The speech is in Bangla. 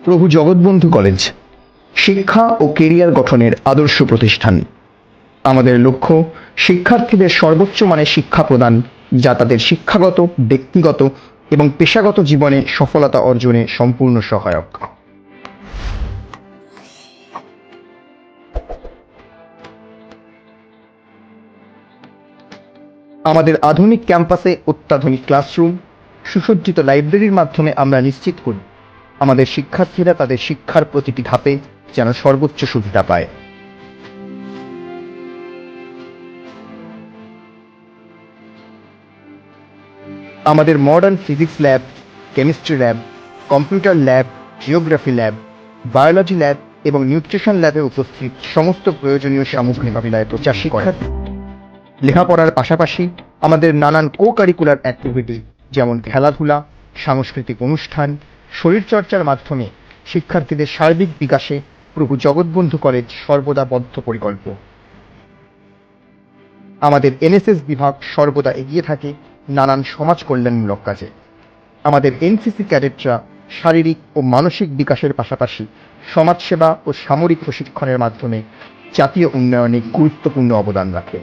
প্রভু জগৎবন্ধু কলেজ শিক্ষা ও কেরিয়ার গঠনের আদর্শ প্রতিষ্ঠান। আমাদের লক্ষ্য শিক্ষার্থীদের সর্বোচ্চ মানের শিক্ষা প্রদান, যা তাদের শিক্ষাগত, ব্যক্তিগত এবং পেশাগত জীবনে সফলতা অর্জনে সম্পূর্ণ সহায়ক। আমাদের আধুনিক ক্যাম্পাসে অত্যাধুনিক ক্লাসরুম, সুসজ্জিত লাইব্রেরির মাধ্যমে আমরা নিশ্চিত করি আমাদের শিক্ষার্থীরা তাদের শিক্ষার প্রতিটি ধাপে যেন সর্বোচ্চ সুবিধা পায়। আমাদের modern physics lab, chemistry lab, computer lab, geography lab, biology lab এবং নিউট্রিশন ল্যাবে উপস্থিত সমস্ত প্রয়োজনীয় সামগ্রী মোকাবিলায় প্রচার শিক্ষার্থী লেখাপড়ার পাশাপাশি আমাদের নানান কো কারিকুলার অ্যাক্টিভিটি যেমন খেলাধুলা, সাংস্কৃতিক অনুষ্ঠান, শরীরচর্চার মাধ্যমে শিক্ষার্থীদের সার্বিক বিকাশে প্রভু জগৎবন্ধু কলেজ সর্বদা বদ্ধপরিকল্প। আমাদের এনএসএস বিভাগ সর্বদা এগিয়ে থাকে নানান সমাজ কল্যাণমূলক কাজে। আমাদের এনসিসি ক্যাডেটরা শারীরিক ও মানসিক বিকাশের পাশাপাশি সমাজসেবা ও সামরিক প্রশিক্ষণের মাধ্যমে জাতীয় উন্নয়নে গুরুত্বপূর্ণ অবদান রাখে।